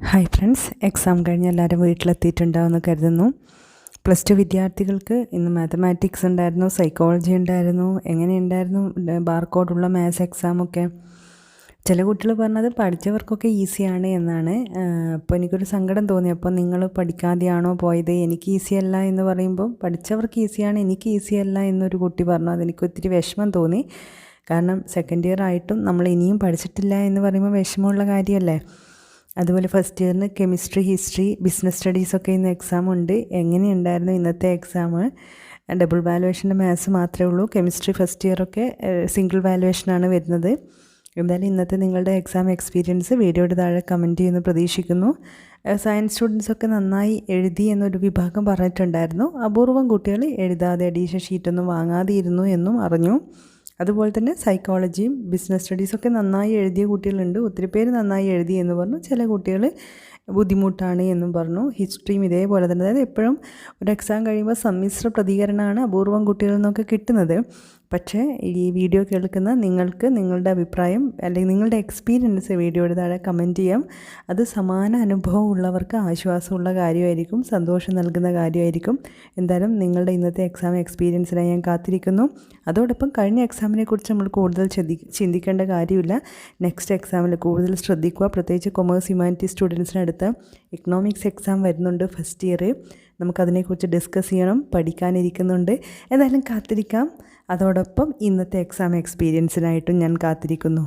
Hi friends, exam കഴിഞ്ഞ് എല്ലാവരും വീട്ടിലെത്തിയിട്ടുണ്ടാവുമെന്ന് കരുതുന്നു. പ്ലസ് ടു വിദ്യാർത്ഥികൾക്ക് ഇന്ന് മാത്തമാറ്റിക്സ് ഉണ്ടായിരുന്നു, സൈക്കോളജി ഉണ്ടായിരുന്നു. എങ്ങനെയുണ്ടായിരുന്നു ബാർകോഡുള്ള മാത്സ് എക്സാമൊക്കെ? ചില കുട്ടികൾ പറഞ്ഞത് പഠിച്ചവർക്കൊക്കെ ഈസിയാണ് എന്നാണ്. അപ്പോൾ എനിക്കൊരു സങ്കടം തോന്നി. അപ്പോൾ നിങ്ങൾ പഠിക്കാതെയാണോ പോയത്? എനിക്ക് ഈസിയല്ല എന്ന് പറയുമ്പോൾ പഠിച്ചവർക്ക് ഈസിയാണ്, എനിക്ക് ഈസിയല്ല എന്നൊരു കുട്ടി പറഞ്ഞു. അതെനിക്ക് ഒത്തിരി വിഷമം തോന്നി. കാരണം സെക്കൻഡ് ഇയർ ആയിട്ടും നമ്മൾ ഇനിയും പഠിച്ചിട്ടില്ല എന്ന് പറയുമ്പോൾ വിഷമമുള്ള കാര്യമല്ലേ. അതുപോലെ ഫസ്റ്റ് ഇയറിന് കെമിസ്ട്രി, ഹിസ്റ്ററി, ബിസിനസ് സ്റ്റഡീസൊക്കെ ഇന്ന് എക്സാം ഉണ്ട്. എങ്ങനെയുണ്ടായിരുന്നു ഇന്നത്തെ എക്സാം? ഡബിൾ വാലുവേഷൻ്റെ മാത്സ് മാത്രമേ ഉള്ളൂ. കെമിസ്ട്രി ഫസ്റ്റ് ഇയറൊക്കെ സിംഗിൾ വാലുവേഷനാണ് വരുന്നത്. എന്തായാലും ഇന്നത്തെ നിങ്ങളുടെ എക്സാം എക്സ്പീരിയൻസ് വീഡിയോയുടെ താഴെ കമൻറ്റ് ചെയ്യുമെന്ന് പ്രതീക്ഷിക്കുന്നു. സയൻസ് സ്റ്റുഡൻസൊക്കെ നന്നായി എഴുതി എന്നൊരു വിഭാഗം പറഞ്ഞിട്ടുണ്ടായിരുന്നു. അപൂർവം കുട്ടികൾ എഴുതാതെ അഡീഷൻ ഷീറ്റൊന്നും വാങ്ങാതെ ഇരുന്നു എന്നും അറിഞ്ഞു. അതുപോലെ തന്നെ സൈക്കോളജിയും ബിസിനസ് സ്റ്റഡീസൊക്കെ നന്നായി എഴുതിയ കുട്ടികളുണ്ട്. ഒത്തിരി പേര് നന്നായി എഴുതി എന്ന് പറഞ്ഞു. ചില കുട്ടികൾ ബുദ്ധിമുട്ടാണ് എന്നും പറഞ്ഞു. ഹിസ്റ്ററിയും ഇതേപോലെ തന്നെ. അതായത് എപ്പോഴും ഒരു എക്സാം കഴിയുമ്പോൾ സമ്മിശ്ര പ്രതികരണമാണ് അപൂർവം കുട്ടികളിൽ നിന്നൊക്കെ കിട്ടുന്നത്. പക്ഷേ ഈ വീഡിയോ കേൾക്കുന്ന നിങ്ങൾക്ക് നിങ്ങളുടെ അഭിപ്രായം അല്ലെങ്കിൽ നിങ്ങളുടെ എക്സ്പീരിയൻസ് വീഡിയോയുടെ താഴെ കമൻറ്റ് ചെയ്യാം. അത് സമാന അനുഭവം ഉള്ളവർക്ക് ആശ്വാസമുള്ള കാര്യമായിരിക്കും, സന്തോഷം നൽകുന്ന കാര്യമായിരിക്കും. എന്തായാലും നിങ്ങളുടെ ഇന്നത്തെ എക്സാം എക്സ്പീരിയൻസിനായി ഞാൻ കാത്തിരിക്കുന്നു. അതോടൊപ്പം കഴിഞ്ഞ എക്സാമിനെ കുറിച്ച് നമ്മൾ കൂടുതൽ ചിന്തിക്കേണ്ട കാര്യമില്ല. നെക്സ്റ്റ് എക്സാമിൽ കൂടുതൽ ശ്രദ്ധിക്കുക. പ്രത്യേകിച്ച് കൊമേഴ്സ് ഹ്യൂമാനിറ്റീസ് സ്റ്റുഡൻസിനടുത്ത് ഇക്കണോമിക്സ് എക്സാം വരുന്നുണ്ട് ഫസ്റ്റ് ഇയർ. നമുക്കതിനെക്കുറിച്ച് ഡിസ്കസ് ചെയ്യണം, പഠിക്കാനിരിക്കുന്നുണ്ട്. എന്തായാലും കാത്തിരിക്കാം. അതോടൊപ്പം ഇന്നത്തെ എക്സാം എക്സ്പീരിയൻസിനായിട്ടും ഞാൻ കാത്തിരിക്കുന്നു.